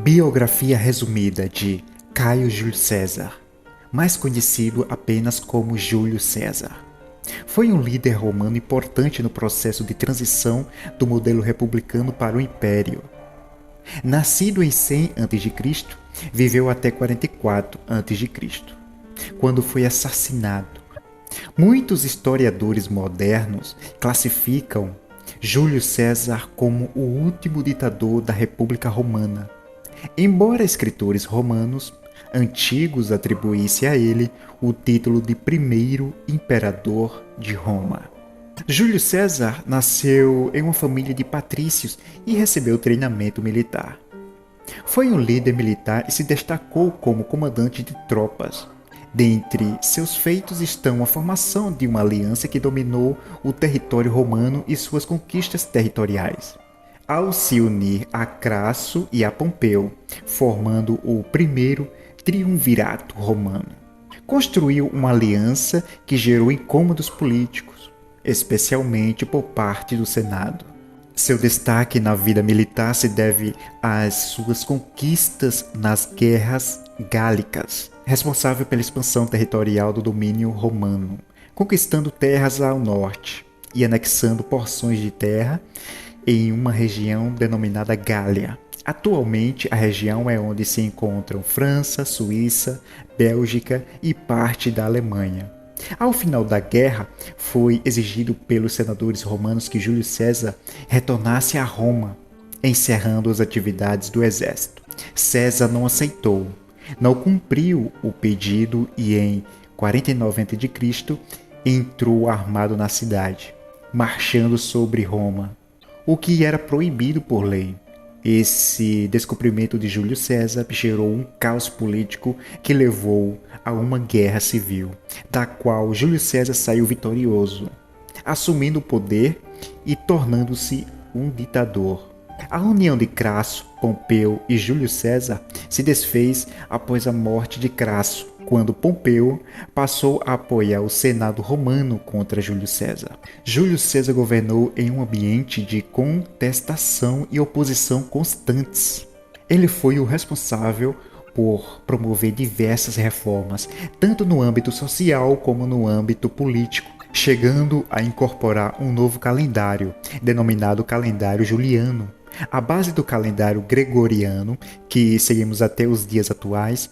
Biografia resumida de Caio Júlio César, mais conhecido apenas como Júlio César. Foi um líder romano importante no processo de transição do modelo republicano para o Império. Nascido em 100 a.C., viveu até 44 a.C., quando foi assassinado. Muitos historiadores modernos classificam Júlio César como o último ditador da República Romana. Embora escritores romanos antigos atribuíssem a ele o título de primeiro imperador de Roma. Júlio César nasceu em uma família de patrícios e recebeu treinamento militar. Foi um líder militar e se destacou como comandante de tropas. Dentre seus feitos estão a formação de uma aliança que dominou o território romano e suas conquistas territoriais, ao se unir a Crasso e a Pompeu, formando o primeiro triunvirato romano. Construiu uma aliança que gerou incômodos políticos, especialmente por parte do Senado. Seu destaque na vida militar se deve às suas conquistas nas guerras gálicas, responsável pela expansão territorial do domínio romano, conquistando terras ao norte e anexando porções de terra em uma região denominada Gália. Atualmente, a região é onde se encontram França, Suíça, Bélgica e parte da Alemanha. Ao final da guerra, foi exigido pelos senadores romanos que Júlio César retornasse a Roma, encerrando as atividades do exército. César não aceitou, não cumpriu o pedido e em 49 a.C. entrou armado na cidade, marchando sobre Roma, o que era proibido por lei. Esse descumprimento de Júlio César gerou um caos político que levou a uma guerra civil, da qual Júlio César saiu vitorioso, assumindo o poder e tornando-se um ditador. A união de Crasso, Pompeu e Júlio César se desfez após a morte de Crasso, quando Pompeu passou a apoiar o Senado romano contra Júlio César. Júlio César governou em um ambiente de contestação e oposição constantes. Ele foi o responsável por promover diversas reformas, tanto no âmbito social como no âmbito político, chegando a incorporar um novo calendário, denominado calendário juliano. A base do calendário gregoriano, que seguimos até os dias atuais,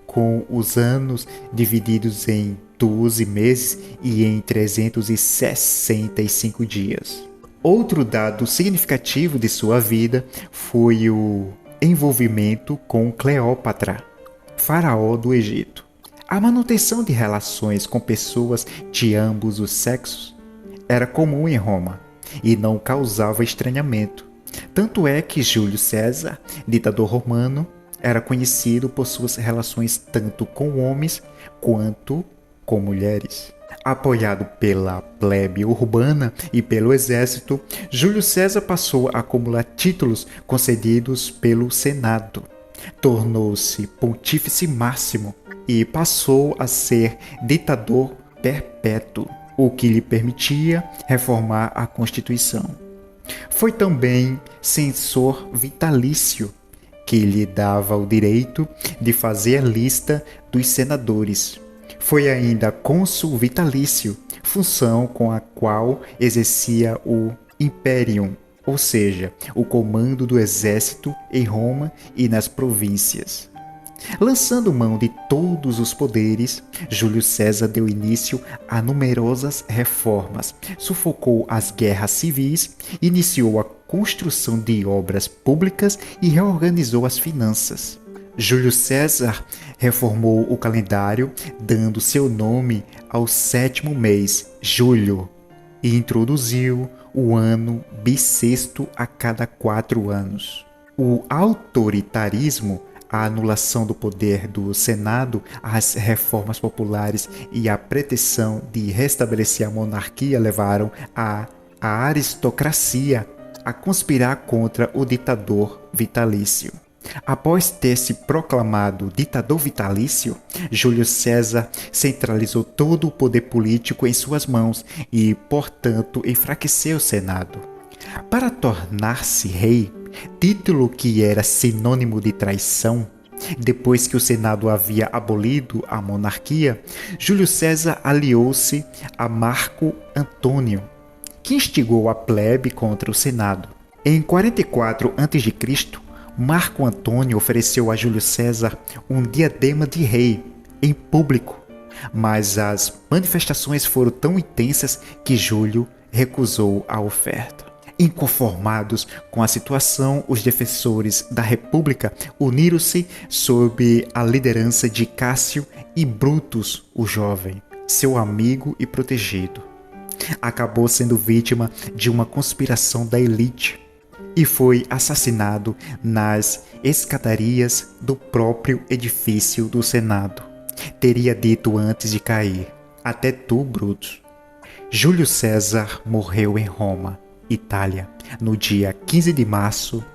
com os anos divididos em 12 meses e em 365 dias. Outro dado significativo de sua vida foi o envolvimento com Cleópatra, faraó do Egito. A manutenção de relações com pessoas de ambos os sexos era comum em Roma e não causava estranhamento. Tanto é que Júlio César, ditador romano, era conhecido por suas relações tanto com homens quanto com mulheres. Apoiado pela plebe urbana e pelo exército, Júlio César passou a acumular títulos concedidos pelo Senado. Tornou-se pontífice máximo e passou a ser ditador perpétuo, o que lhe permitia reformar a Constituição. Foi também censor vitalício, que lhe dava o direito de fazer a lista dos senadores. Foi ainda cônsul vitalício, função com a qual exercia o imperium, ou seja, o comando do exército em Roma e nas províncias. Lançando mão de todos os poderes, Júlio César deu início a numerosas reformas, sufocou as guerras civis, iniciou a construção de obras públicas e reorganizou as finanças. Júlio César reformou o calendário, dando seu nome ao 7º mês, julho, e introduziu o ano bissexto a cada 4 anos. O autoritarismo, a anulação do poder do Senado, as reformas populares e a pretensão de restabelecer a monarquia levaram a aristocracia a conspirar contra o ditador vitalício. Após ter se proclamado ditador vitalício, Júlio César centralizou todo o poder político em suas mãos e, portanto, enfraqueceu o Senado. Para tornar-se rei, título que era sinônimo de traição. Depois que o Senado havia abolido a monarquia, Júlio César aliou-se a Marco Antônio, que instigou a plebe contra o Senado. Em 44 a.C., Marco Antônio ofereceu a Júlio César um diadema de rei em público, mas as manifestações foram tão intensas que Júlio recusou a oferta. Inconformados com a situação, os defensores da República uniram-se sob a liderança de Cássio e Brutus, o jovem, seu amigo e protegido. Acabou sendo vítima de uma conspiração da elite e foi assassinado nas escadarias do próprio edifício do Senado. Teria dito antes de cair: "Até tu, Brutus." Júlio César morreu em Roma, Itália, no dia 15 de março,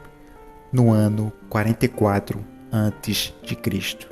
no ano 44 a.C.